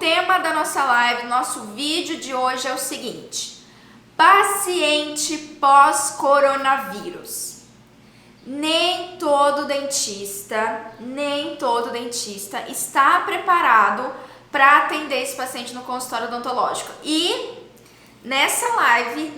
tema da nossa live, nosso vídeo de hoje é o seguinte: paciente pós-coronavírus. Nem todo dentista está preparado para atender esse paciente no consultório odontológico. E nessa live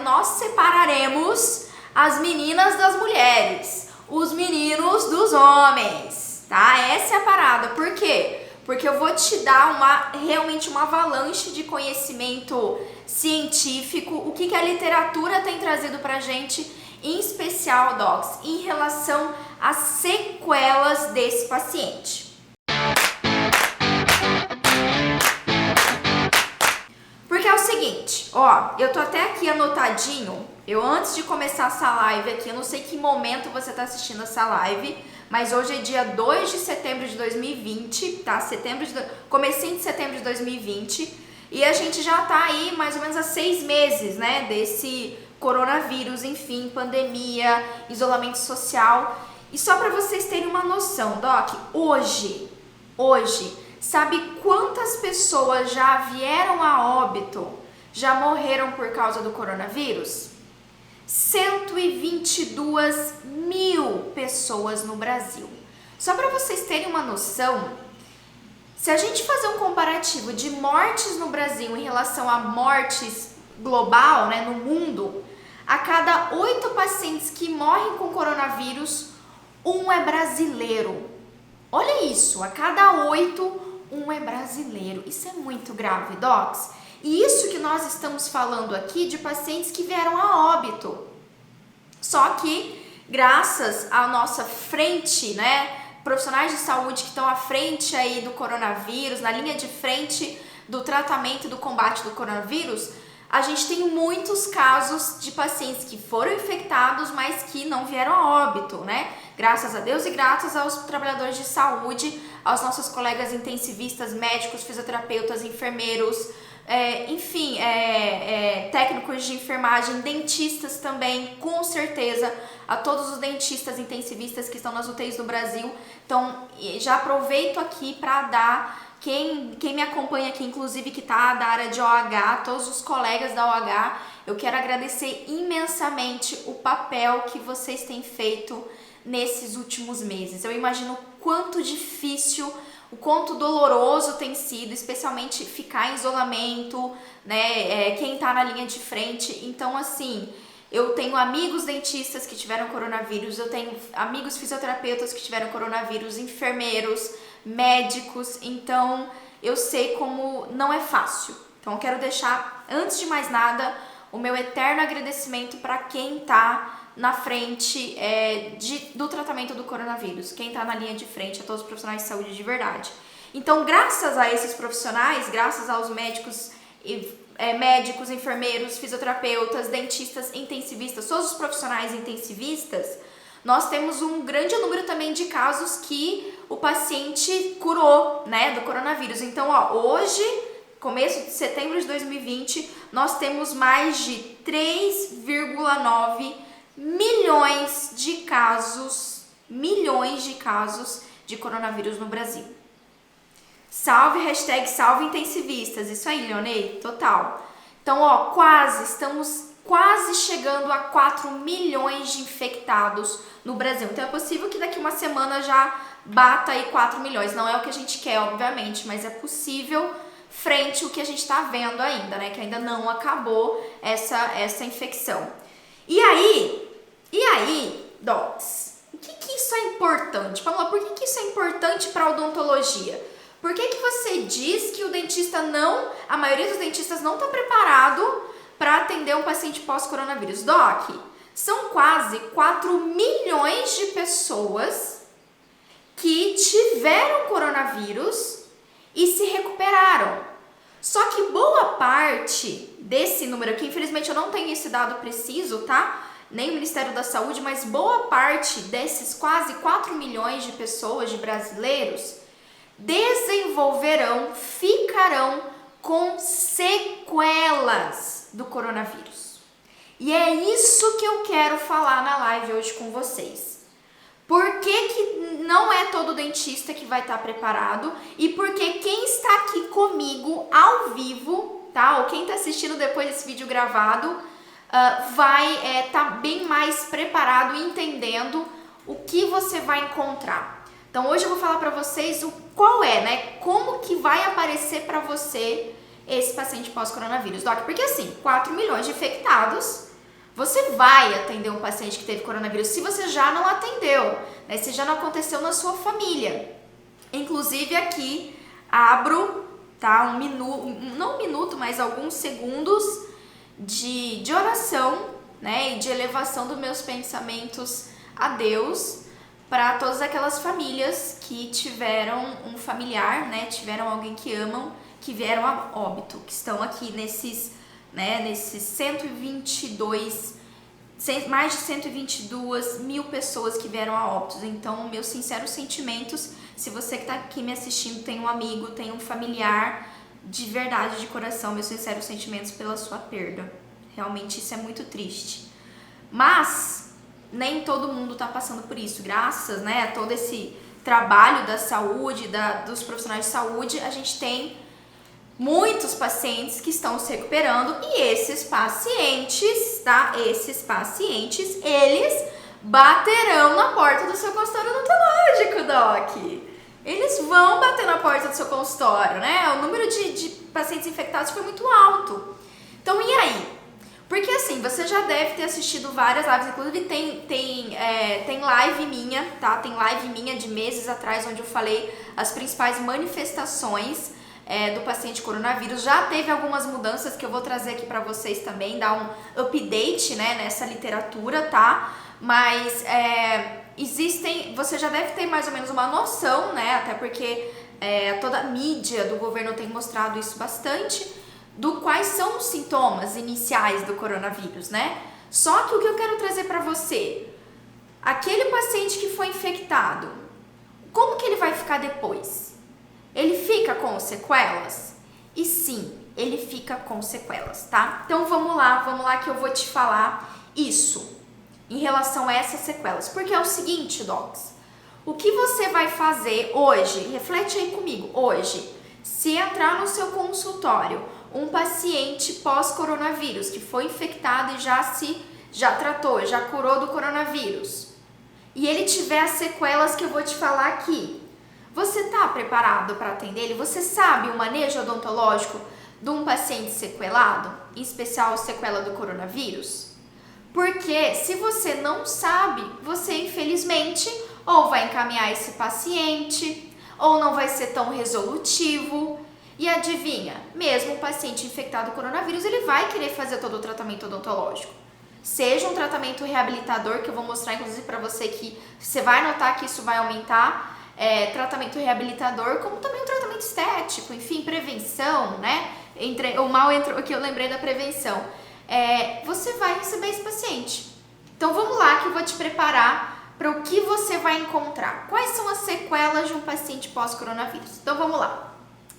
nós separaremos as meninas das mulheres, os meninos dos homens, tá? Essa é a parada. Por quê? Porque eu vou te dar realmente uma avalanche de conhecimento científico, o que a literatura tem trazido pra gente, em especial, docs, em relação às sequelas desse paciente. Porque é o seguinte, ó, eu tô até aqui anotadinho, antes de começar essa live aqui, eu não sei que momento você tá assistindo essa live, mas hoje é dia 2 de setembro de 2020, tá? Comecinho de setembro de 2020, e a gente já tá aí mais ou menos há 6 meses, né, desse coronavírus, enfim, pandemia, isolamento social. E só para vocês terem uma noção, Doc, hoje, sabe quantas pessoas já vieram a óbito, já morreram por causa do coronavírus? 122 mil pessoas no Brasil. Só para vocês terem uma noção, se a gente fazer um comparativo de mortes no Brasil em relação a mortes global, né, no mundo, a cada 8 pacientes que morrem com coronavírus, 1 é brasileiro. Olha isso, a cada 8, 1 é brasileiro. Isso é muito grave, docs. E isso que nós estamos falando aqui de pacientes que vieram a óbito. Só que, graças à nossa frente, né, profissionais de saúde que estão à frente aí do coronavírus, na linha de frente do tratamento e do combate do coronavírus, a gente tem muitos casos de pacientes que foram infectados, mas que não vieram a óbito, né? Graças a Deus e graças aos trabalhadores de saúde, aos nossos colegas intensivistas, médicos, fisioterapeutas, enfermeiros, técnicos de enfermagem, dentistas também, com certeza, a todos os dentistas intensivistas que estão nas UTIs do Brasil. Então, já aproveito aqui para dar, quem me acompanha aqui, inclusive que está da área de OH, todos os colegas da OH, eu quero agradecer imensamente o papel que vocês têm feito nesses últimos meses. Eu imagino o quanto difícil, o quanto doloroso tem sido, especialmente ficar em isolamento, né? Quem tá na linha de frente. Então, assim, eu tenho amigos dentistas que tiveram coronavírus, eu tenho amigos fisioterapeutas que tiveram coronavírus, enfermeiros, médicos. Então, eu sei como não é fácil. Então, eu quero deixar, antes de mais nada, o meu eterno agradecimento para quem tá na frente do tratamento do coronavírus, quem está na linha de frente, a todos os profissionais de saúde de verdade. Então, graças a esses profissionais, graças aos médicos, enfermeiros, fisioterapeutas, dentistas, intensivistas, todos os profissionais intensivistas, nós temos um grande número também de casos que o paciente curou, né, do coronavírus. Então, hoje, começo de setembro de 2020, nós temos mais de 3,9 milhões de casos de coronavírus no Brasil. Salve intensivistas, isso aí, Leonei, total. Então, estamos quase chegando a 4 milhões de infectados no Brasil. Então, é possível que daqui uma semana já bata aí 4 milhões. Não é o que a gente quer, obviamente, mas é possível frente ao que a gente está vendo ainda, né? Que ainda não acabou essa infecção. E aí, docs, o que isso é importante? Pamela, por que isso é importante para a odontologia? Por que você diz que a maioria dos dentistas não está preparado para atender um paciente pós-coronavírus? Doc, são quase 4 milhões de pessoas que tiveram coronavírus e se recuperaram. Só que boa parte desse número aqui, infelizmente eu não tenho esse dado preciso, tá? Nem o Ministério da Saúde, mas boa parte desses quase 4 milhões de pessoas, de brasileiros, ficarão com sequelas do coronavírus. E é isso que eu quero falar na live hoje com vocês. Por que não é todo dentista que vai estar preparado e por que quem está aqui comigo comigo ao vivo, tá? Ou quem tá assistindo depois desse vídeo gravado, vai estar bem mais preparado e entendendo o que você vai encontrar. Então hoje eu vou falar para vocês como que vai aparecer para você esse paciente pós-coronavírus, Doc? Porque assim, 4 milhões de infectados, você vai atender um paciente que teve coronavírus se você já não atendeu, né? Se já não aconteceu na sua família. Inclusive aqui abro, tá? Não um minuto, mas alguns segundos de oração, né? E de elevação dos meus pensamentos a Deus para todas aquelas famílias que tiveram um familiar, né? Tiveram alguém que amam, que vieram a óbito, que estão aqui nesses 122, mais de 122 mil pessoas que vieram a óbitos. Então, meus sinceros sentimentos, se você que está aqui me assistindo tem um amigo, tem um familiar, de verdade, de coração, meus sinceros sentimentos pela sua perda. Realmente isso é muito triste. Mas nem todo mundo está passando por isso. Graças, né, a todo esse trabalho da saúde, dos profissionais de saúde, a gente tem muitos pacientes que estão se recuperando e esses pacientes, tá? Esses pacientes, eles baterão na porta do seu consultório odontológico, Doc. Eles vão bater na porta do seu consultório, né? O número de pacientes infectados foi muito alto. Então, e aí? Porque assim, você já deve ter assistido várias lives, inclusive tem live minha, tá? Tem live minha de meses atrás, onde eu falei as principais manifestações do paciente coronavírus. Já teve algumas mudanças que eu vou trazer aqui para vocês também, dar um update, né, nessa literatura, tá? Mas você já deve ter mais ou menos uma noção, né, até porque toda a mídia do governo tem mostrado isso bastante, do quais são os sintomas iniciais do coronavírus, né? Só que o que eu quero trazer para você, aquele paciente que foi infectado, como que ele vai ficar depois? Ele fica com sequelas? E sim, ele fica com sequelas, tá? Então vamos lá que eu vou te falar isso em relação a essas sequelas. Porque é o seguinte, Docs, o que você vai fazer hoje, reflete aí comigo, hoje, se entrar no seu consultório um paciente pós-coronavírus que foi infectado e já tratou, já curou do coronavírus, e ele tiver as sequelas que eu vou te falar aqui, você está preparado para atender ele? Você sabe o manejo odontológico de um paciente sequelado, em especial sequela do coronavírus? Porque se você não sabe, você infelizmente ou vai encaminhar esse paciente, ou não vai ser tão resolutivo. E adivinha, mesmo o paciente infectado com coronavírus, ele vai querer fazer todo o tratamento odontológico. Seja um tratamento reabilitador, que eu vou mostrar inclusive para você que você vai notar que isso vai aumentar, tratamento reabilitador, como também o tratamento estético, enfim, prevenção, né? Que eu lembrei da prevenção. Você vai receber esse paciente. Então vamos lá que eu vou te preparar para o que você vai encontrar. Quais são as sequelas de um paciente pós-coronavírus? Então vamos lá.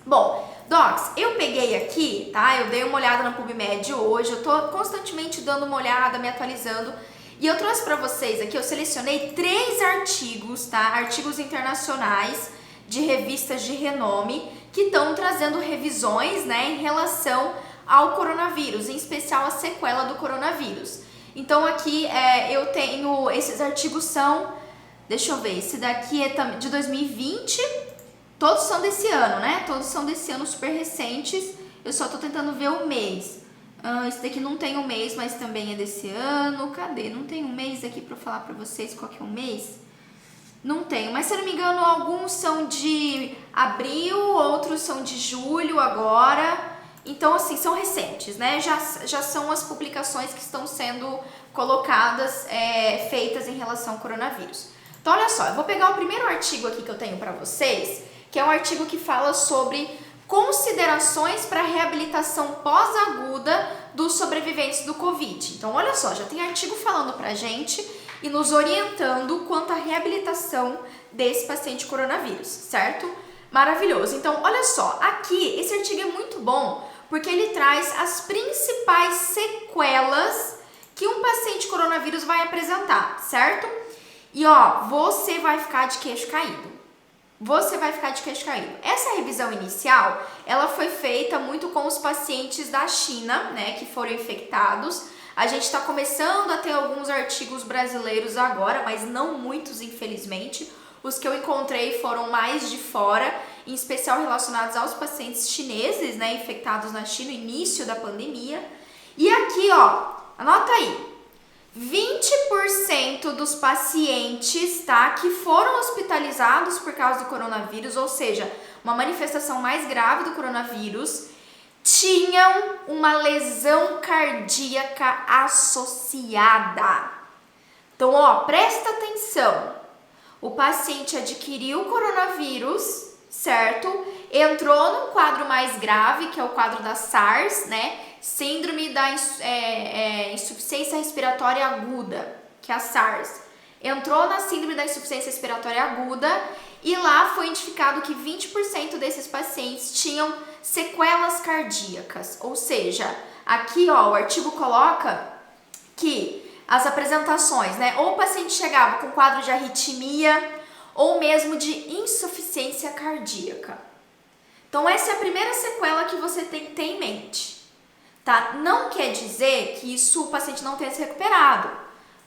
Bom, Docs, eu peguei aqui, tá? Eu dei uma olhada na PubMed hoje, eu tô constantemente dando uma olhada, me atualizando. E eu trouxe para vocês aqui, eu selecionei 3 artigos, tá? Artigos internacionais de revistas de renome que estão trazendo revisões, né, em relação ao coronavírus, em especial a sequela do coronavírus. Então aqui eu tenho, esses artigos são, deixa eu ver, esse daqui é de 2020, todos são desse ano, né? Todos são desse ano, super recentes. Eu só tô tentando ver o mês. Esse daqui não tem um mês, mas também é desse ano. Cadê? Não tem um mês aqui pra eu falar pra vocês qual que é o mês? Não tenho, mas se eu não me engano, alguns são de abril, outros são de julho agora. Então, assim, são recentes, né? Já são as publicações que estão sendo colocadas, feitas em relação ao coronavírus. Então, olha só, eu vou pegar o primeiro artigo aqui que eu tenho pra vocês, que é um artigo que fala sobre considerações para reabilitação pós-aguda dos sobreviventes do Covid. Então, olha só, já tem artigo falando pra gente e nos orientando quanto à reabilitação desse paciente coronavírus, certo? Maravilhoso. Então, olha só, aqui, esse artigo é muito bom porque ele traz as principais sequelas que um paciente coronavírus vai apresentar, certo? E ó, você vai ficar de queixo caído. você vai ficar de queixo caído. Essa revisão inicial, ela foi feita muito com os pacientes da China, né, que foram infectados. A gente está começando a ter alguns artigos brasileiros agora, mas não muitos, infelizmente. Os que eu encontrei foram mais de fora, em especial relacionados aos pacientes chineses, né, infectados na China no início da pandemia. E aqui, ó, anota aí, 20% dos pacientes, tá, que foram hospitalizados por causa do coronavírus, ou seja, uma manifestação mais grave do coronavírus, tinham uma lesão cardíaca associada. Então, ó, presta atenção. O paciente adquiriu o coronavírus, certo? Entrou num quadro mais grave, que é o quadro da SARS, né? Síndrome da insuficiência respiratória aguda, que é a SARS. Entrou na síndrome da insuficiência respiratória aguda e lá foi identificado que 20% desses pacientes tinham sequelas cardíacas. Ou seja, aqui, ó, o artigo coloca que as apresentações, né? Ou o paciente chegava com quadro de arritmia ou mesmo de insuficiência cardíaca. Então, essa é a primeira sequela que você tem que ter em mente, tá? Não quer dizer que isso o paciente não tenha se recuperado.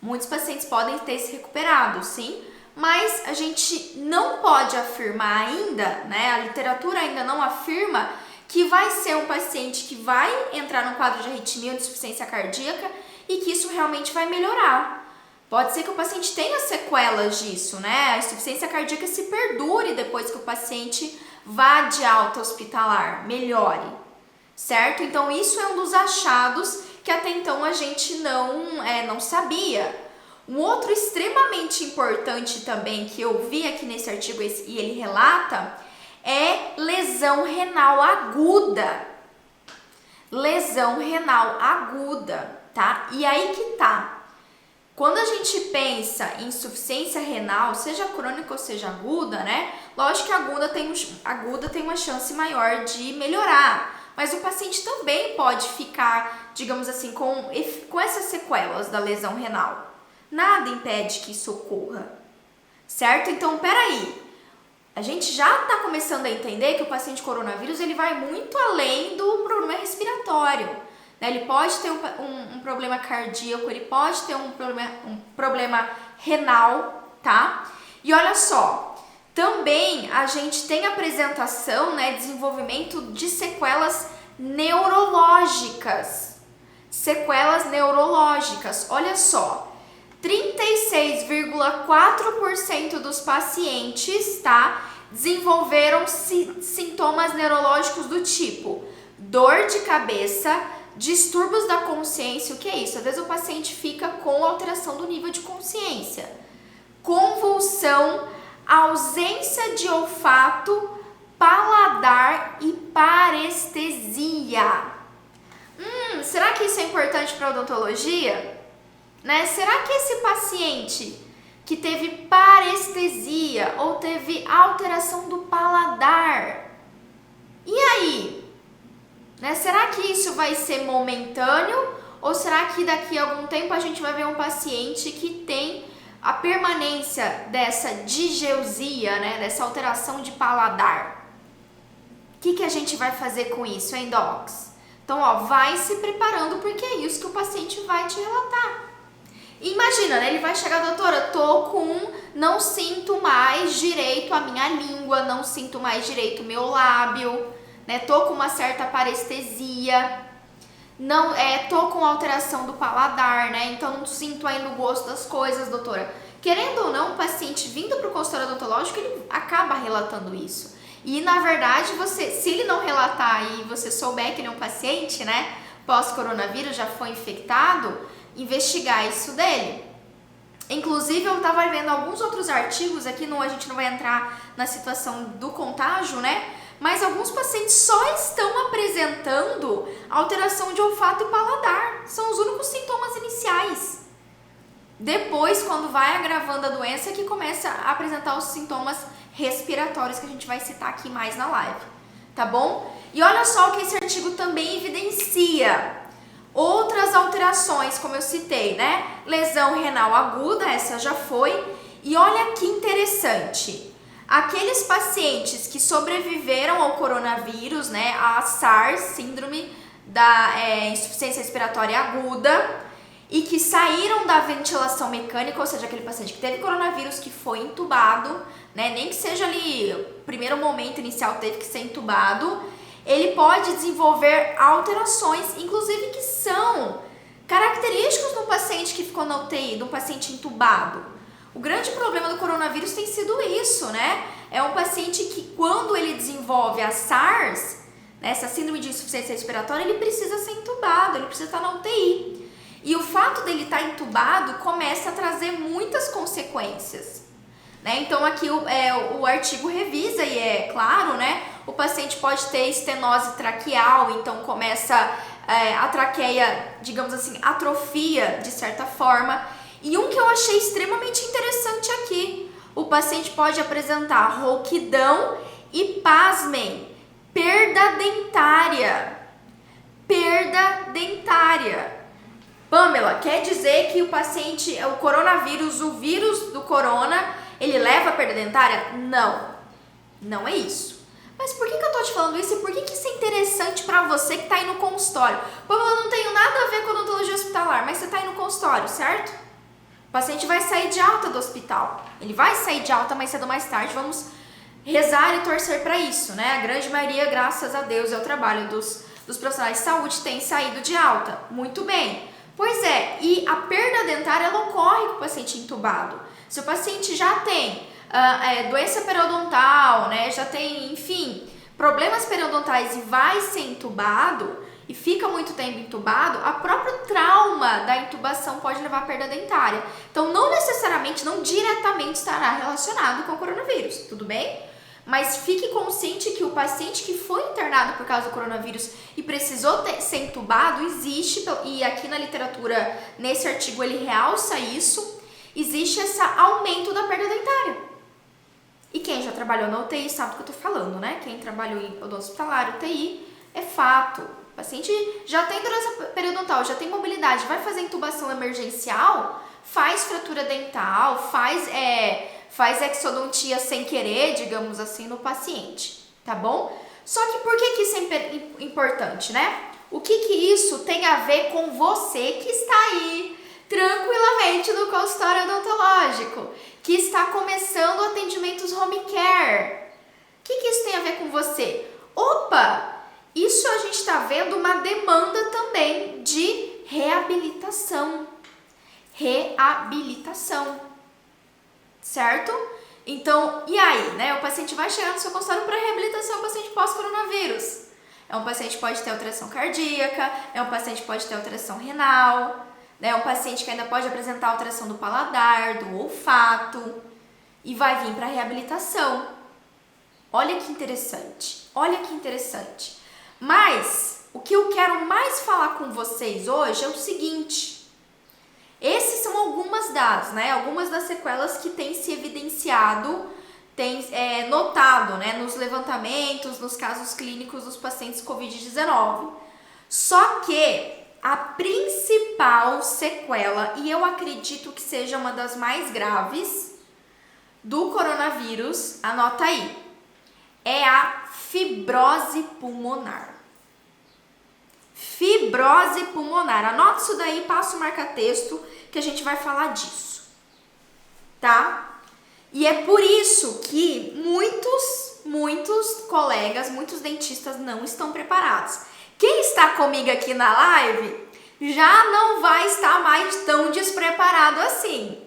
Muitos pacientes podem ter se recuperado, sim, mas a gente não pode afirmar ainda, né? A literatura ainda não afirma que vai ser um paciente que vai entrar num quadro de arritmia ou de insuficiência cardíaca e que isso realmente vai melhorar. Pode ser que o paciente tenha sequelas disso, né? A insuficiência cardíaca se perdure depois que o paciente vá de alta hospitalar, melhore, certo? Então, isso é um dos achados que até então a gente não sabia. Um outro extremamente importante também que eu vi aqui nesse artigo e ele relata é lesão renal aguda. Lesão renal aguda, tá? E aí que tá. Quando a gente pensa em insuficiência renal, seja crônica ou seja aguda, né? Lógico que aguda tem uma chance maior de melhorar, mas o paciente também pode ficar, digamos assim, com essas sequelas da lesão renal. Nada impede que isso ocorra, certo? Então, peraí, a gente já está começando a entender que o paciente coronavírus ele vai muito além do problema respiratório. Ele pode ter um problema cardíaco, ele pode ter um problema renal, tá? E olha só, também a gente tem apresentação, né, desenvolvimento de sequelas neurológicas. Sequelas neurológicas, olha só, 36,4% dos pacientes, tá, desenvolveram sintomas neurológicos do tipo dor de cabeça, distúrbios da consciência. O que é isso? Às vezes o paciente fica com alteração do nível de consciência, convulsão, ausência de olfato, paladar e parestesia. Será que isso é importante para a odontologia? Né? Será que esse paciente que teve parestesia ou teve alteração do paladar, e aí? Né? Será que isso vai ser momentâneo ou será que daqui a algum tempo a gente vai ver um paciente que tem a permanência dessa digeusia, né? Dessa alteração de paladar? O que a gente vai fazer com isso, hein, docs? Então, ó, vai se preparando porque é isso que o paciente vai te relatar. Imagina, né? Ele vai chegar, doutora, não sinto mais direito a minha língua, não sinto mais direito o meu lábio, né? Tô com uma certa parestesia, tô com alteração do paladar, né? Então não sinto ainda o gosto das coisas, doutora. Querendo ou não, o paciente vindo para o consultório odontológico, ele acaba relatando isso. E na verdade, se ele não relatar e você souber que ele é um paciente, né, pós-coronavírus, já foi infectado, investigar isso dele. Inclusive, eu estava vendo alguns outros artigos aqui, a gente não vai entrar na situação do contágio, né? Mas alguns pacientes só estão apresentando alteração de olfato e paladar. São os únicos sintomas iniciais. Depois, quando vai agravando a doença, que começa a apresentar os sintomas respiratórios que a gente vai citar aqui mais na live, tá bom? E olha só o que esse artigo também evidencia. Outras alterações, como eu citei, né? Lesão renal aguda, essa já foi. E olha que interessante. aqueles pacientes que sobreviveram ao coronavírus, né, a SARS, síndrome da insuficiência respiratória aguda, e que saíram da ventilação mecânica, ou seja, aquele paciente que teve coronavírus, que foi entubado, né, nem que seja ali, o primeiro momento inicial teve que ser entubado, ele pode desenvolver alterações, inclusive que são característicos de um paciente que ficou na UTI, de um paciente entubado. O grande problema do coronavírus tem sido isso, né? É um paciente que, quando ele desenvolve a SARS, né, essa síndrome de insuficiência respiratória, ele precisa ser entubado, ele precisa estar na UTI. E o fato dele estar entubado começa a trazer muitas consequências, né? Então aqui o artigo revisa e é claro, né? O paciente pode ter estenose traqueal, então começa a traqueia, digamos assim, atrofia de certa forma. E um que eu achei extremamente interessante aqui, o paciente pode apresentar rouquidão e, pasmem, perda dentária. Perda dentária. Pamela, quer dizer que o paciente, o coronavírus, o vírus do corona, ele leva a perda dentária? Não, não é isso. Mas por que eu tô te falando isso e por que isso é interessante pra você que tá aí no consultório? Pamela, eu não tenho nada a ver com odontologia hospitalar, mas você tá aí no consultório, certo? O paciente vai sair de alta do hospital. Ele vai sair de alta mais cedo ou mais tarde, vamos rezar e torcer pra isso, né? A grande maioria, graças a Deus, é o trabalho dos profissionais de saúde, tem saído de alta. Muito bem. Pois é, e a perda dentária ela ocorre com o paciente entubado. Se o paciente já tem doença periodontal, né, já tem, enfim, problemas periodontais e vai ser entubado e fica muito tempo entubado, a própria trauma da intubação pode levar à perda dentária. Então, não necessariamente, não diretamente estará relacionado com o coronavírus, tudo bem? Mas fique consciente que o paciente que foi internado por causa do coronavírus e precisou ser entubado, existe, e aqui na literatura, nesse artigo, ele realça isso, existe esse aumento da perda dentária. E quem já trabalhou na UTI sabe do que eu tô falando, né? Quem trabalhou em odonto hospitalar, UTI, é fato. O paciente já tem doença periodontal, já tem mobilidade, vai fazer intubação emergencial, faz fratura dental, faz exodontia sem querer, digamos assim, no paciente, tá bom? Só que por que isso é importante, né? O que isso tem a ver com você que está aí tranquilamente no consultório odontológico, que está começando atendimentos home care? O que isso tem a ver com você? Opa! Isso a gente está vendo uma demanda também de reabilitação. Reabilitação. Certo? Então, e aí, né? O paciente vai chegar no seu consultório para reabilitação, é um paciente pós-coronavírus. É um paciente que pode ter alteração cardíaca, é um paciente que pode ter alteração renal, né? É um paciente que ainda pode apresentar alteração do paladar, do olfato, e vai vir para reabilitação. Olha que interessante, olha que interessante. Mas, o que eu quero mais falar com vocês hoje é o seguinte. Esses são algumas das sequelas que têm se evidenciado, têm notado, né, nos levantamentos, nos casos clínicos dos pacientes Covid-19. Só que a principal sequela, e eu acredito que seja uma das mais graves do coronavírus, anota aí, é a fibrose pulmonar. Fibrose pulmonar. Anota isso daí, passa o marca-texto que a gente vai falar disso, tá? E é por isso que muitos colegas, muitos dentistas não estão preparados. Quem está comigo aqui na live já não vai estar mais tão despreparado assim,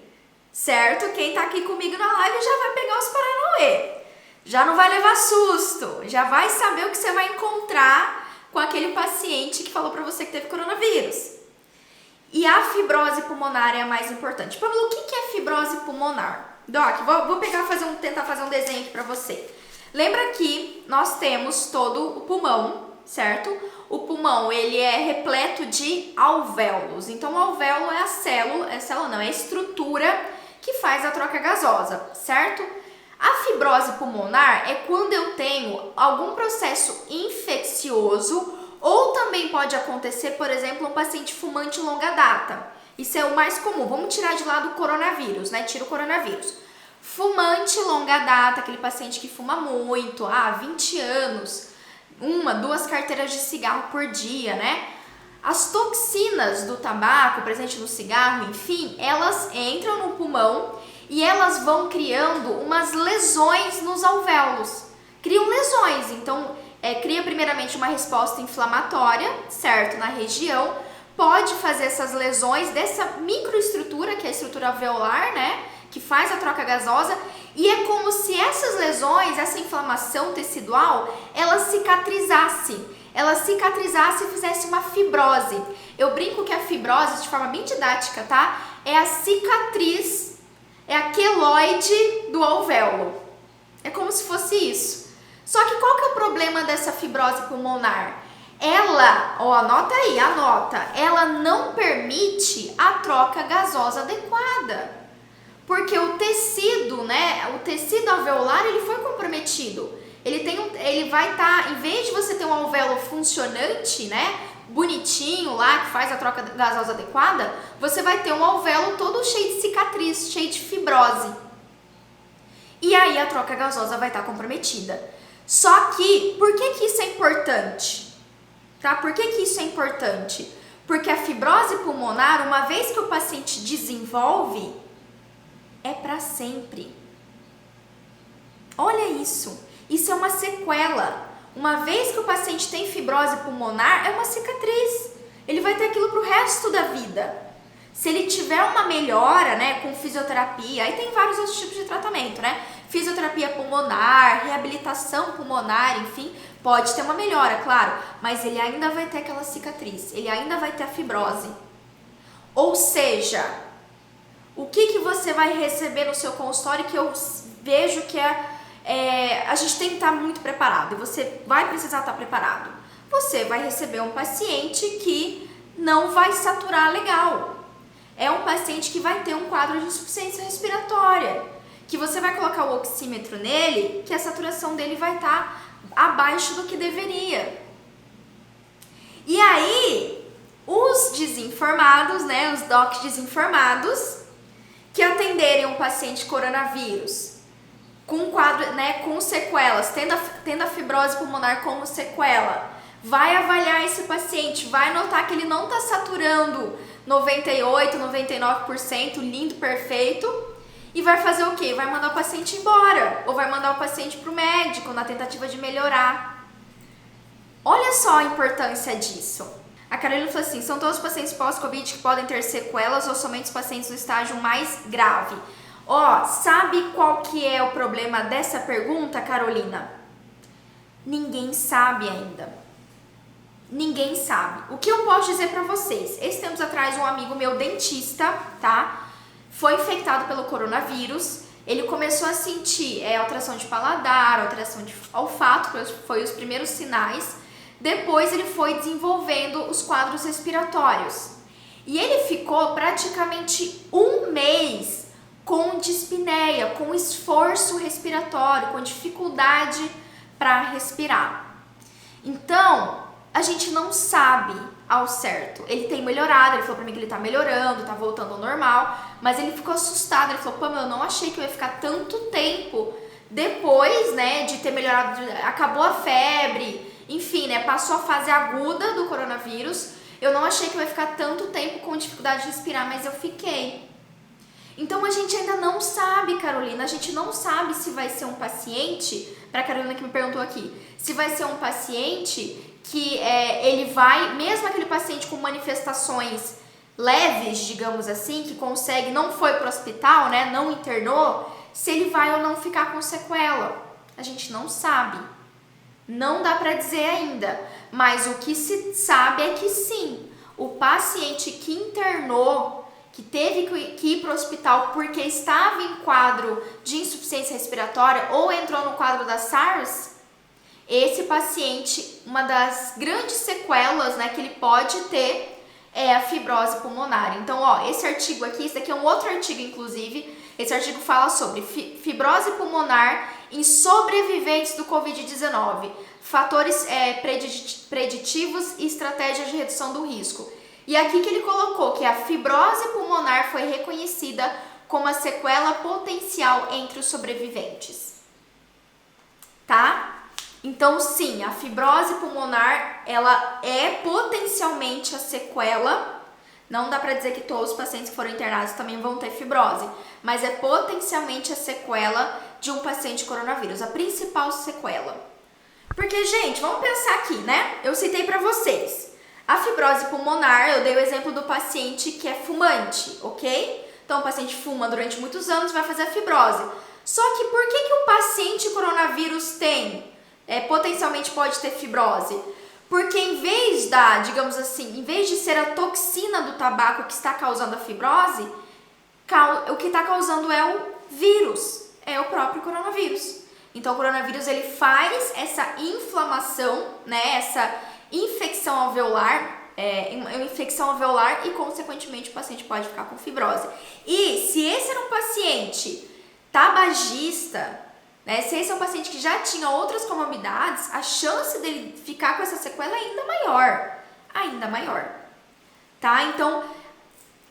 certo? Quem está aqui comigo na live já vai pegar os paranauê, já não vai levar susto, já vai saber o que você vai encontrar com aquele paciente que falou para você que teve coronavírus. E a fibrose pulmonar é a mais importante. Pamela, o que é fibrose pulmonar? Doc, vou tentar fazer um desenho aqui para você. Lembra que nós temos todo o pulmão, certo? O pulmão, ele é repleto de alvéolos. Então, o alvéolo é a estrutura que faz a troca gasosa, certo? A fibrose pulmonar é quando eu tenho algum processo infeccioso ou também pode acontecer, por exemplo, um paciente fumante longa data. Isso é o mais comum. Vamos tirar de lado o coronavírus, né? Tira o coronavírus. Fumante longa data, aquele paciente que fuma muito, 20 anos, 2 carteiras de cigarro por dia, né? As toxinas do tabaco presente no cigarro, enfim, elas entram no pulmão e elas vão criando umas lesões nos alvéolos. Criam lesões, então cria primeiramente uma resposta inflamatória, certo, na região, pode fazer essas lesões dessa microestrutura, que é a estrutura alveolar, né, que faz a troca gasosa, e é como se essas lesões, essa inflamação tecidual, ela cicatrizasse e fizesse uma fibrose. Eu brinco que a fibrose, de forma bem didática, tá, é a cicatriz, é a queloide do alvéolo. É como se fosse isso. Só que qual que é o problema dessa fibrose pulmonar? Ela, anota aí, ela não permite a troca gasosa adequada. Porque o tecido, né, o tecido alveolar, ele foi comprometido. Ele vai estar, em vez de você ter um alvéolo funcionante, né, bonitinho lá, que faz a troca gasosa adequada, você vai ter um alvéolo todo cheio de cicatriz, cheio de fibrose. E aí a troca gasosa vai estar comprometida. Só que, por que isso é importante? Tá? Por que isso é importante? Porque a fibrose pulmonar, uma vez que o paciente desenvolve, é para sempre. Olha isso. Isso é uma sequela. Uma vez que o paciente tem fibrose pulmonar, é uma cicatriz. Ele vai ter aquilo para o resto da vida. Se ele tiver uma melhora, né, com fisioterapia, aí tem vários outros tipos de tratamento, né? Fisioterapia pulmonar, reabilitação pulmonar, enfim, pode ter uma melhora, claro, mas ele ainda vai ter aquela cicatriz, ele ainda vai ter a fibrose. Ou seja, o que você vai receber no seu consultório, que eu vejo que a gente tem que estar muito preparado, e você vai precisar estar preparado. Você vai receber um paciente que não vai saturar legal. É um paciente que vai ter um quadro de insuficiência respiratória, que você vai colocar o oxímetro nele, que a saturação dele vai estar abaixo do que deveria. E aí, os desinformados, né, os docs desinformados, que atenderem um paciente coronavírus com quadro, né, com sequelas, tendo a fibrose pulmonar como sequela, vai avaliar esse paciente, vai notar que ele não está saturando 98, 99%, lindo, perfeito, e vai fazer o quê? Vai mandar o paciente embora, ou vai mandar o paciente para o médico na tentativa de melhorar. Olha só a importância disso. A Carolina falou assim, são todos os pacientes pós-Covid que podem ter sequelas ou somente os pacientes no estágio mais grave? Sabe qual que é o problema dessa pergunta, Carolina? Ninguém sabe ainda. Ninguém sabe. O que eu posso dizer pra vocês? Esses tempos atrás, um amigo meu, dentista, tá? Foi infectado pelo coronavírus. Ele começou a sentir alteração de paladar, alteração de olfato, foi os primeiros sinais. Depois ele foi desenvolvendo os quadros respiratórios. E ele ficou praticamente um mês com dispneia, com esforço respiratório, com dificuldade para respirar. Então, a gente não sabe ao certo. Ele tem melhorado, ele falou pra mim que ele tá melhorando, tá voltando ao normal, mas ele ficou assustado, ele falou, eu não achei que eu ia ficar tanto tempo depois, né, de ter melhorado, acabou a febre, enfim, né, passou a fase aguda do coronavírus, eu não achei que eu ia ficar tanto tempo com dificuldade de respirar, mas eu fiquei. Então a gente ainda não sabe, Carolina, a gente não sabe se vai ser um paciente, pra Carolina que me perguntou aqui, se vai ser um paciente que ele vai, mesmo aquele paciente com manifestações leves, digamos assim, que consegue, não foi pro hospital, né, não internou, se ele vai ou não ficar com sequela. A gente não sabe. Não dá pra dizer ainda, mas o que se sabe é que sim, o paciente que internou, que teve que ir para o hospital porque estava em quadro de insuficiência respiratória ou entrou no quadro da SARS, esse paciente, uma das grandes sequelas, né, que ele pode ter é a fibrose pulmonar. Então, esse artigo aqui, esse daqui é um outro artigo, inclusive, esse artigo fala sobre fibrose pulmonar em sobreviventes do Covid-19, fatores preditivos e estratégias de redução do risco. E aqui que ele colocou que a fibrose pulmonar foi reconhecida como a sequela potencial entre os sobreviventes. Tá? Então, sim, a fibrose pulmonar, ela é potencialmente a sequela. Não dá pra dizer que todos os pacientes que foram internados também vão ter fibrose, mas é potencialmente a sequela de um paciente coronavírus, a principal sequela. Porque, gente, vamos pensar aqui, né? Eu citei pra vocês. A fibrose pulmonar, eu dei o exemplo do paciente que é fumante, ok? Então, o paciente fuma durante muitos anos, vai fazer a fibrose. Só que por que o paciente coronavírus potencialmente pode ter fibrose? Porque em vez digamos assim, em vez de ser a toxina do tabaco que está causando a fibrose, o que está causando é o vírus, é o próprio coronavírus. Então, o coronavírus, ele faz essa inflamação, né, essa infecção alveolar, e, consequentemente, o paciente pode ficar com fibrose. E se esse era um paciente tabagista, né, se esse é um paciente que já tinha outras comorbidades, a chance dele ficar com essa sequela é ainda maior, tá? Então,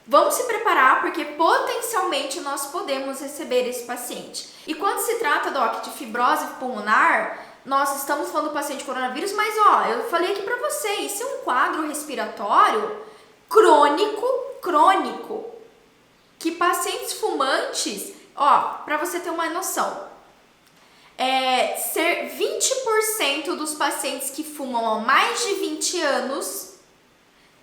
vamos se preparar, porque potencialmente nós podemos receber esse paciente. E quando se trata, Doc, de fibrose pulmonar, nós estamos falando do paciente coronavírus, mas eu falei aqui pra vocês, isso é um quadro respiratório crônico, que pacientes fumantes, pra você ter uma noção, 20% dos pacientes que fumam há mais de 20 anos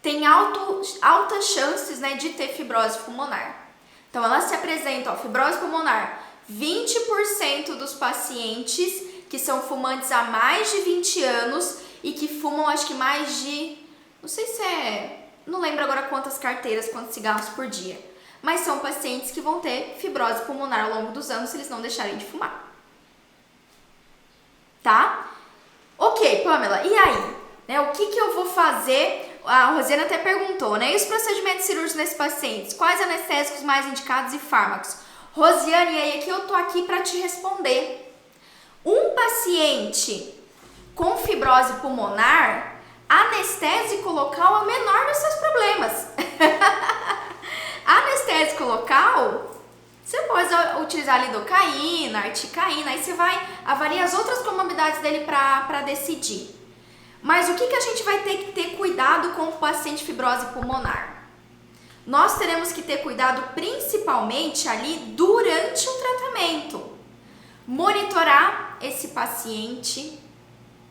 têm altas chances, né, de ter fibrose pulmonar. Então, ela se apresenta, fibrose pulmonar, 20% dos pacientes que são fumantes há mais de 20 anos e que fumam, acho que mais de, não lembro agora quantos cigarros por dia, mas são pacientes que vão ter fibrose pulmonar ao longo dos anos se eles não deixarem de fumar. Tá? Ok, Pamela, e aí? Né, o que eu vou fazer? A Rosiana até perguntou, né? E os procedimentos cirúrgicos nesses pacientes? Quais anestésicos mais indicados e fármacos? Rosiane, e aí eu tô aqui para te responder. Um paciente com fibrose pulmonar, anestésico local é o menor dos seus problemas. Anestésico local, você pode utilizar lidocaína, articaína, aí você vai avaliar as outras comorbidades dele para decidir. Mas o que a gente vai ter que ter cuidado com o paciente fibrose pulmonar? Nós teremos que ter cuidado principalmente ali durante o tratamento. Monitorar esse paciente,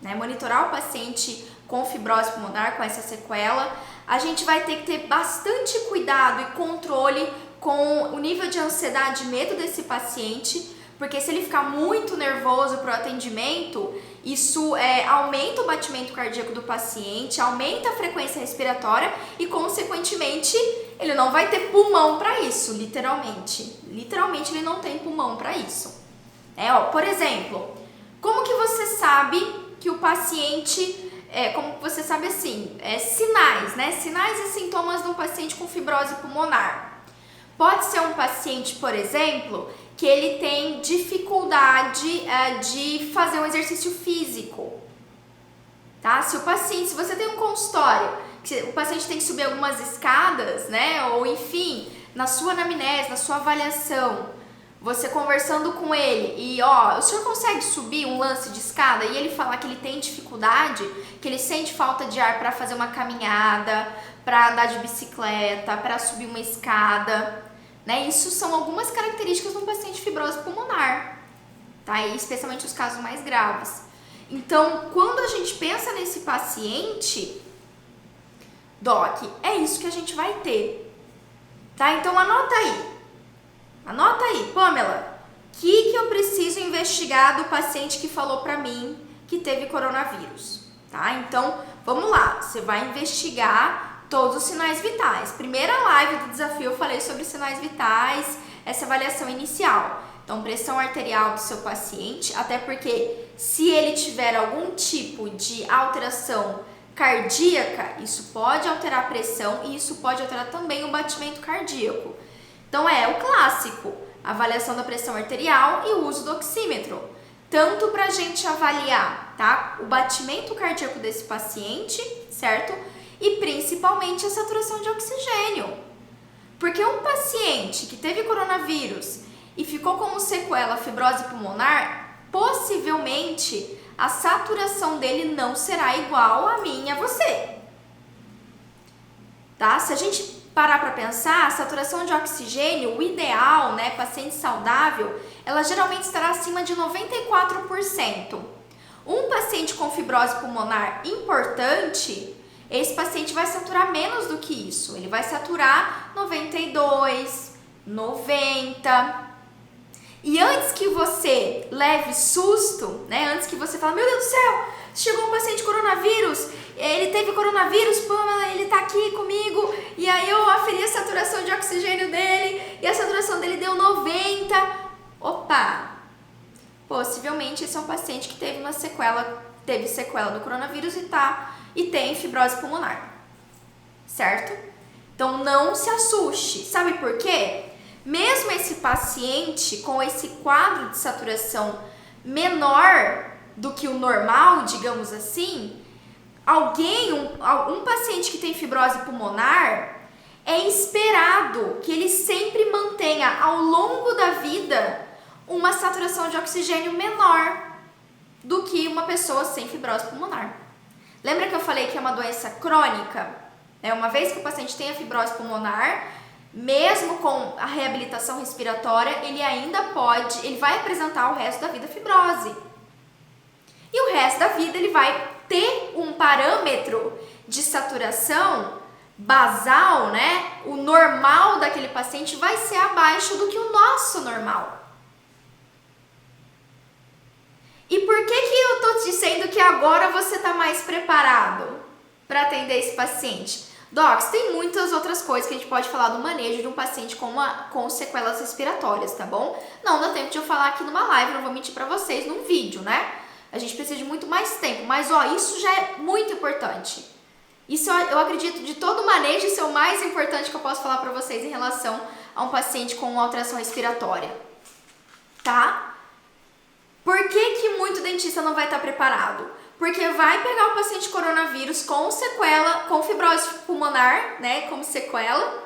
né? Monitorar o paciente com fibrose pulmonar, com essa sequela. A gente vai ter que ter bastante cuidado e controle com o nível de ansiedade e medo desse paciente, porque se ele ficar muito nervoso para o atendimento, isso aumenta o batimento cardíaco do paciente, aumenta a frequência respiratória e, consequentemente, ele não vai ter pulmão para isso, literalmente. Literalmente, ele não tem pulmão para isso. Por exemplo, como que você sabe que o paciente... como você sabe assim, sinais, né? Sinais e sintomas de um paciente com fibrose pulmonar. Pode ser um paciente, por exemplo, que ele tem dificuldade de fazer um exercício físico, tá? Se você tem um consultório, que o paciente tem que subir algumas escadas, né? Ou enfim, na sua anamnese, na sua avaliação, você conversando com ele e o senhor consegue subir um lance de escada e ele falar que ele tem dificuldade, que ele sente falta de ar para fazer uma caminhada, para andar de bicicleta, para subir uma escada, né? Isso são algumas características de um paciente fibrose pulmonar, tá? E especialmente os casos mais graves. Então, quando a gente pensa nesse paciente, Doc, é isso que a gente vai ter, tá? Então, anota aí, Pamela, o que eu preciso investigar do paciente que falou pra mim que teve coronavírus, tá? Então, vamos lá, você vai investigar todos os sinais vitais. Primeira live do desafio eu falei sobre sinais vitais, essa avaliação inicial. Então, pressão arterial do seu paciente, até porque se ele tiver algum tipo de alteração cardíaca, isso pode alterar a pressão e isso pode alterar também o batimento cardíaco. Então, é o clássico, avaliação da pressão arterial e o uso do oxímetro. Tanto para a gente avaliar, tá, o batimento cardíaco desse paciente, certo? E principalmente a saturação de oxigênio. Porque um paciente que teve coronavírus e ficou como sequela fibrose pulmonar, possivelmente a saturação dele não será igual a mim e a você. Tá? Se a gente parar para pensar, a saturação de oxigênio, o ideal, né, paciente saudável, ela geralmente estará acima de 94%. Um paciente com fibrose pulmonar importante, esse paciente vai saturar menos do que isso. Ele vai saturar 92, 90. E antes que você leve susto, né, antes que você fale, meu Deus do céu, chegou um paciente com coronavírus, ele teve coronavírus, Pamela, ele tá aqui comigo, e aí eu aferi a saturação de oxigênio dele, e a saturação dele deu 90. Opa! Possivelmente esse é um paciente que teve sequela do coronavírus e tem fibrose pulmonar, certo? Então não se assuste, sabe por quê? Mesmo esse paciente com esse quadro de saturação menor do que o normal, digamos assim, um paciente que tem fibrose pulmonar, é esperado que ele sempre mantenha ao longo da vida uma saturação de oxigênio menor do que uma pessoa sem fibrose pulmonar. Lembra que eu falei que é uma doença crônica? Uma vez que o paciente tem a fibrose pulmonar, mesmo com a reabilitação respiratória, ele vai apresentar o resto da vida fibrose. E o resto da vida ele vai ter um parâmetro de saturação basal, né? O normal daquele paciente vai ser abaixo do que o nosso normal. E por que eu tô te dizendo que agora você tá mais preparado para atender esse paciente? Docs, tem muitas outras coisas que a gente pode falar do manejo de um paciente com sequelas respiratórias, tá bom? Não dá tempo de eu falar aqui numa live, não vou mentir para vocês, num vídeo, né? A gente precisa de muito mais tempo, mas isso já é muito importante. Isso eu acredito, de todo o manejo, isso é o mais importante que eu posso falar para vocês em relação a um paciente com alteração respiratória, tá? Por que muito dentista não vai estar preparado? Porque vai pegar o paciente coronavírus com sequela, com fibrose pulmonar, né, como sequela,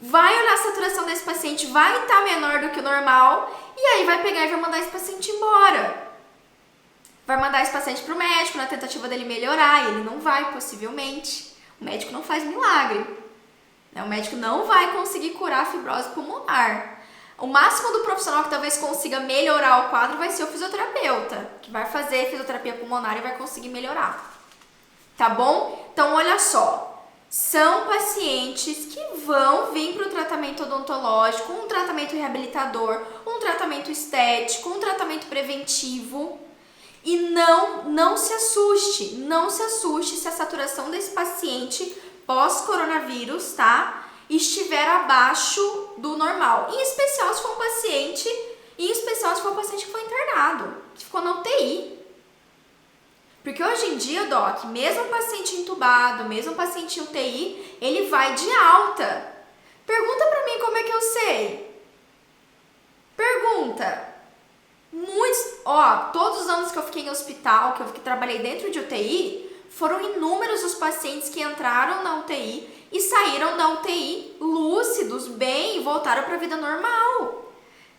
vai olhar a saturação desse paciente, vai estar menor do que o normal, e aí vai pegar e vai mandar esse paciente embora. Vai mandar esse paciente para o médico na tentativa dele melhorar, e ele não vai, possivelmente. O médico não faz milagre. O médico não vai conseguir curar a fibrose pulmonar. O máximo do profissional que talvez consiga melhorar o quadro vai ser o fisioterapeuta, que vai fazer fisioterapia pulmonar e vai conseguir melhorar. Tá bom? Então, olha só. São pacientes que vão vir para o tratamento odontológico, um tratamento reabilitador, um tratamento estético, um tratamento preventivo. E não se assuste, se a saturação desse paciente pós-coronavírus, tá, estiver abaixo do normal. Em especial se for um paciente que foi internado, que ficou na UTI. Porque hoje em dia, Doc, mesmo um paciente entubado, mesmo um paciente em UTI, ele vai de alta. Pergunta pra mim como é que eu sei. Pergunta. Todos os anos que eu fiquei em hospital, que eu trabalhei dentro de UTI, foram inúmeros os pacientes que entraram na UTI e saíram da UTI lúcidos, bem, e voltaram para a vida normal.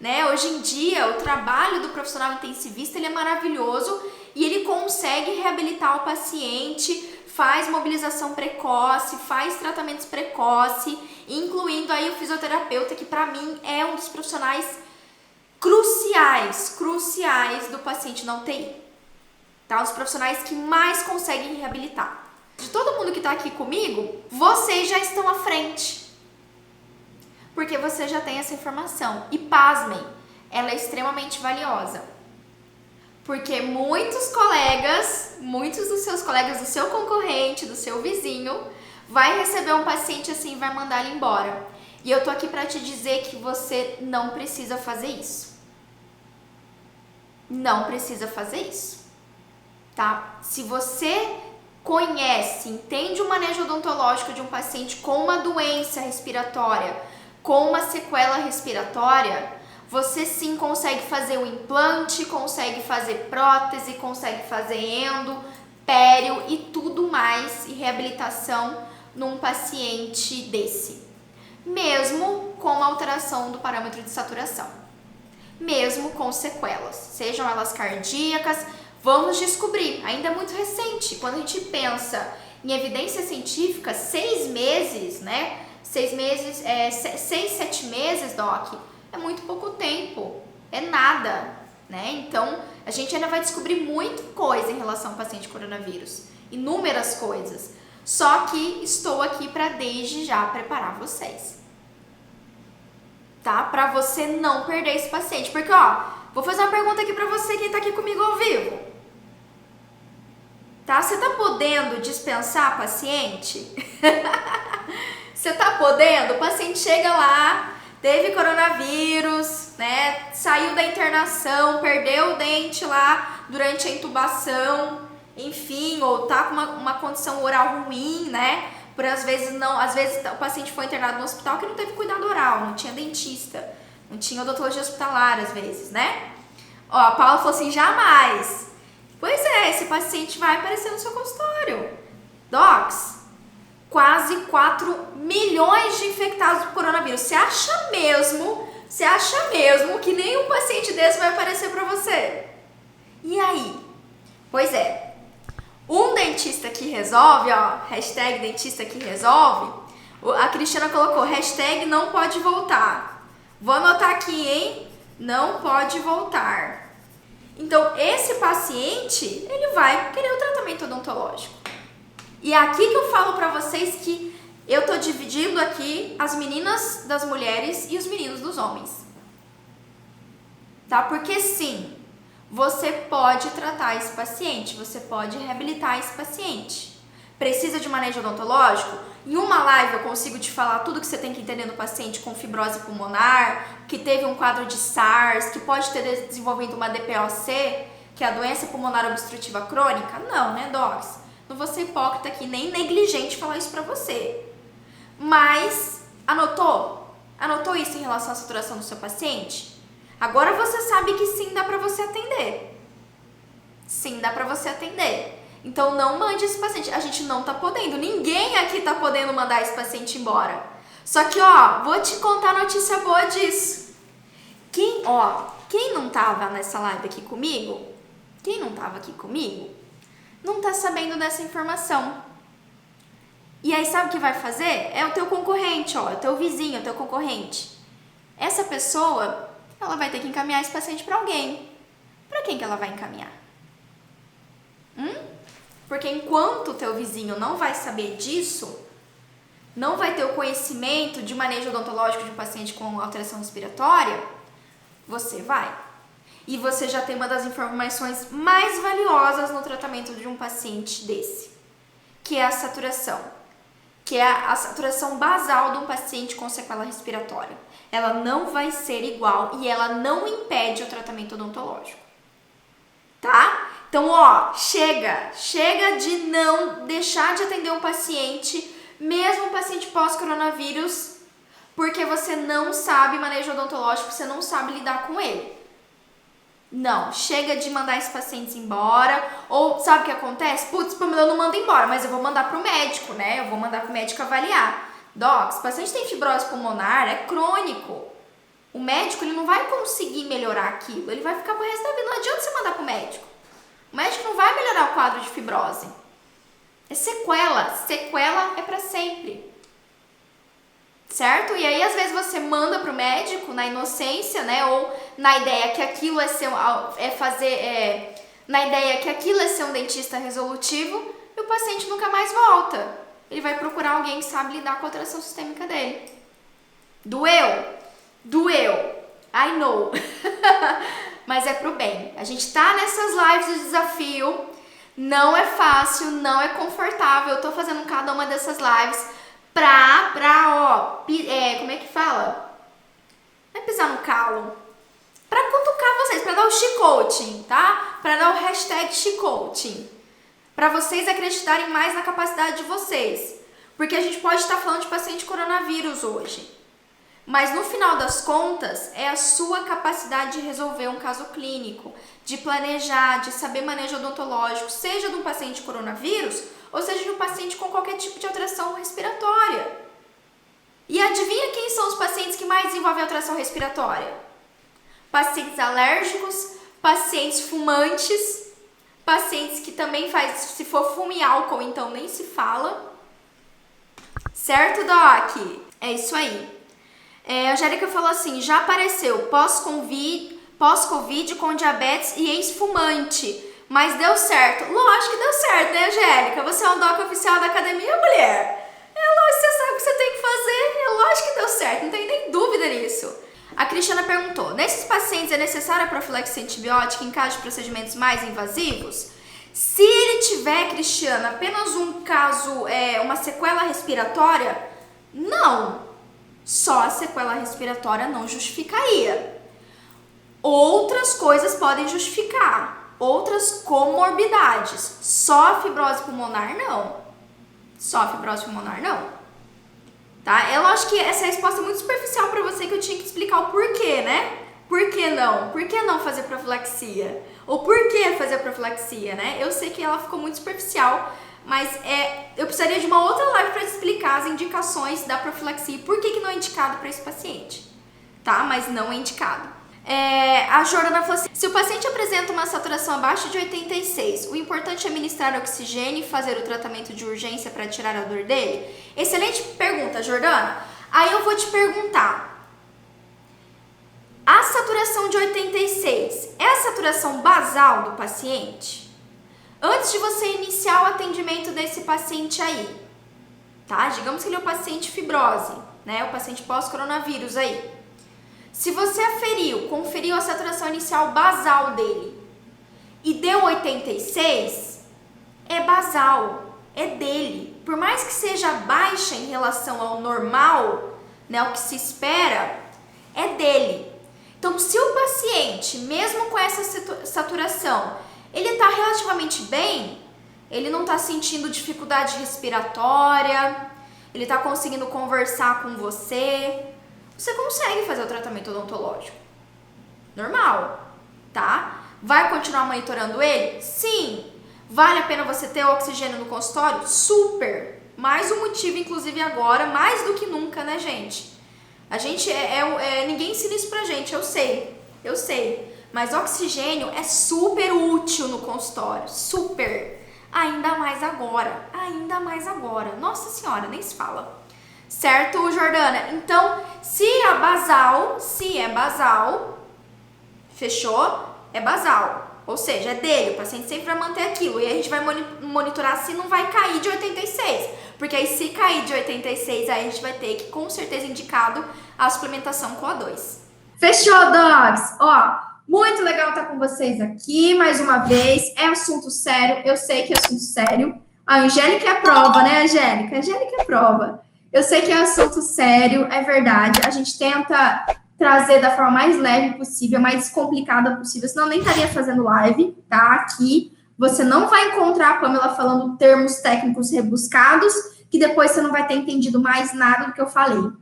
Né? Hoje em dia, o trabalho do profissional intensivista ele é maravilhoso e ele consegue reabilitar o paciente, faz mobilização precoce, faz tratamentos precoce, incluindo aí o fisioterapeuta, que para mim é um dos profissionais cruciais do paciente na UTI. Tá? Os profissionais que mais conseguem reabilitar. De todo mundo que está aqui comigo, vocês já estão à frente. Porque você já tem essa informação. E pasmem, ela é extremamente valiosa. Porque muitos dos seus colegas, do seu concorrente, do seu vizinho, vai receber um paciente assim e vai mandar ele embora. E eu tô aqui para te dizer que você não precisa fazer isso. Não precisa fazer isso. Tá? Se você conhece, entende o manejo odontológico de um paciente com uma doença respiratória, com uma sequela respiratória, você sim consegue fazer o implante, consegue fazer prótese, consegue fazer endo, pério e tudo mais, e reabilitação num paciente desse. mesmo com uma alteração do parâmetro de saturação, mesmo com sequelas, sejam elas cardíacas. Vamos descobrir, ainda é muito recente, quando a gente pensa em evidência científica, 6 meses, né? 6 meses, 6, 7 meses, Doc, é muito pouco tempo, é nada, né? Então, a gente ainda vai descobrir muita coisa em relação ao paciente coronavírus, inúmeras coisas. Só que estou aqui para desde já preparar vocês, tá? Para você não perder esse paciente, porque ó, vou fazer uma pergunta aqui para você que tá aqui comigo ao vivo. Tá? Você tá podendo dispensar paciente? Você tá podendo? O paciente chega lá, teve coronavírus, né? Saiu da internação, perdeu o dente lá durante a intubação, enfim, ou tá com uma condição oral ruim, né? Por às vezes o paciente foi internado no hospital que não teve cuidado oral, não tinha dentista, não tinha odontologia hospitalar às vezes, né? Ó, a Paula falou assim, jamais. Pois é, esse paciente vai aparecer no seu consultório. Docs, quase 4 milhões de infectados por coronavírus. Você acha mesmo que nenhum paciente desse vai aparecer pra você? E aí? Pois é, um dentista que resolve, ó, hashtag dentista que resolve, a Cristiana colocou, hashtag não pode voltar. Vou anotar aqui, hein? Não pode voltar. Então, esse paciente, ele vai querer o tratamento odontológico. E é aqui que eu falo pra vocês que eu tô dividindo aqui as meninas das mulheres e os meninos dos homens. Tá? Porque sim, você pode tratar esse paciente, você pode reabilitar esse paciente. Precisa de manejo odontológico? Em uma live eu consigo te falar tudo que você tem que entender no paciente com fibrose pulmonar, que teve um quadro de SARS, que pode ter desenvolvido uma DPOC, que é a doença pulmonar obstrutiva crônica? Não, né, docs? Não vou ser hipócrita aqui, nem negligente falar isso pra você. Mas, anotou? Anotou isso em relação à saturação do seu paciente? Agora você sabe que sim, dá pra você atender. Sim, dá pra você atender. Então não mande esse paciente, a gente não tá podendo, ninguém aqui tá podendo mandar esse paciente embora. Só que ó, vou te contar a notícia boa disso. Quem não tava nessa live aqui comigo, não tá sabendo dessa informação. E aí sabe o que vai fazer? É o teu concorrente, ó, é o teu vizinho, é o teu concorrente. Essa pessoa, ela vai ter que encaminhar esse paciente pra alguém. Pra quem que ela vai encaminhar? Porque enquanto o teu vizinho não vai saber disso, não vai ter o conhecimento de manejo odontológico de um paciente com alteração respiratória, você vai. E você já tem uma das informações mais valiosas no tratamento de um paciente desse, que é a saturação, que é a saturação basal de um paciente com sequela respiratória. Ela não vai ser igual e ela não impede o tratamento odontológico. Tá? Então, ó, chega de não deixar de atender um paciente, mesmo um paciente pós-coronavírus, porque você não sabe manejo odontológico, você não sabe lidar com ele. Não, chega de mandar esses pacientes embora, ou sabe o que acontece? Putz, eu não mando embora, mas eu vou mandar pro médico, né? Eu vou mandar pro médico avaliar. Docs, o paciente tem fibrose pulmonar, é crônico. O médico, ele não vai conseguir melhorar aquilo, ele vai ficar pro resto da vida, não adianta você mandar pro médico. O médico não vai melhorar o quadro de fibrose. É sequela é pra sempre. Certo? E aí, às vezes, você manda pro médico na inocência, né? Ou na ideia que aquilo na ideia que aquilo é ser um dentista resolutivo, e o paciente nunca mais volta. Ele vai procurar alguém que sabe lidar com a alteração sistêmica dele. Doeu? I know. Mas é pro bem. A gente tá nessas lives de desafio. Não é fácil, não é confortável. Eu tô fazendo cada uma dessas lives como é que fala? Não é pisar no calo. Pra cutucar vocês, pra dar o chicote, tá? Pra dar o hashtag chicote. Pra vocês acreditarem mais na capacidade de vocês. Porque a gente pode estar falando de paciente coronavírus hoje. Mas no final das contas, é a sua capacidade de resolver um caso clínico, de planejar, de saber manejo odontológico, seja de um paciente coronavírus ou seja de um paciente com qualquer tipo de alteração respiratória. E E adivinha quem são os pacientes que mais desenvolvem alteração respiratória? Pacientes alérgicos, pacientes fumantes, pacientes que também se for fumo e álcool, então nem se fala. Certo, Doc? É isso aí. A Angélica falou assim, já apareceu pós-Covid com diabetes e ex-fumante, mas deu certo. Lógico que deu certo, né, Angélica? Você é um Doc oficial da academia, mulher? Lógico, você sabe o que você tem que fazer. Lógico que deu certo, não tem nem dúvida nisso. A Cristiana perguntou, nesses pacientes é necessária a profilaxia antibiótica em caso de procedimentos mais invasivos? Se ele tiver, Cristiana, apenas um caso, uma sequela respiratória, não. Só a sequela respiratória não justificaria. Outras coisas podem justificar, outras comorbidades. Só a fibrose pulmonar, não. Só a fibrose pulmonar, não. Tá? Eu acho que essa resposta é muito superficial para você, que eu tinha que explicar o porquê, né? Por que não? Por que não fazer profilaxia? Ou por que fazer profilaxia, né? Eu sei que ela ficou muito superficial, mas eu precisaria de uma outra live para explicar as indicações da profilaxia e por que não é indicado para esse paciente, tá? Mas não é indicado. A Jordana falou assim, se o paciente apresenta uma saturação abaixo de 86, o importante é administrar oxigênio e fazer o tratamento de urgência para tirar a dor dele? Excelente pergunta, Jordana. Aí eu vou te perguntar, a saturação de 86 é a saturação basal do paciente? Antes de você iniciar o atendimento desse paciente aí, tá? Digamos que ele é o paciente fibrose, né? O paciente pós-coronavírus aí. Se você conferiu a saturação inicial basal dele e deu 86, é basal, é dele. Por mais que seja baixa em relação ao normal, né, o que se espera, é dele. Então, se o paciente, mesmo com essa saturação, ele está relativamente bem, ele não está sentindo dificuldade respiratória, ele está conseguindo conversar com você consegue fazer o tratamento odontológico. Normal, tá? Vai continuar monitorando ele? Sim. Vale a pena você ter o oxigênio no consultório? Super. Mais um motivo, inclusive agora, mais do que nunca, né, gente? A gente, ninguém ensina isso pra gente, eu sei. Mas oxigênio é super útil no consultório, super. Ainda mais agora. Nossa senhora, nem se fala. Certo, Jordana? Então, se é basal, fechou? É basal. Ou seja, é dele, o paciente sempre vai manter aquilo. E a gente vai monitorar se não vai cair de 86. Porque aí, se cair de 86, aí a gente vai ter que, com certeza, indicado a suplementação com O2. Fechou, dogs? Ó, muito legal estar com vocês aqui mais uma vez. É assunto sério, eu sei que é assunto sério. A Angélica é a prova, né, Angélica? Angélica é a prova. Eu sei que é assunto sério, é verdade. A gente tenta trazer da forma mais leve possível, mais descomplicada possível, senão eu nem estaria fazendo live, tá? Aqui você não vai encontrar a Pamela falando termos técnicos rebuscados, que depois você não vai ter entendido mais nada do que eu falei.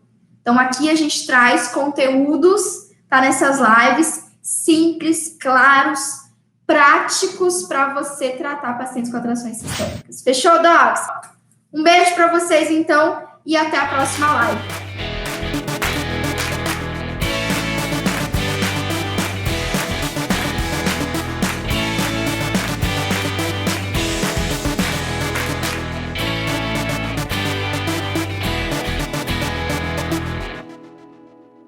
Então, aqui a gente traz conteúdos, tá? Nessas lives simples, claros, práticos para você tratar pacientes com alterações sistêmicas. Fechou, dogs? Um beijo para vocês, então, e até a próxima live.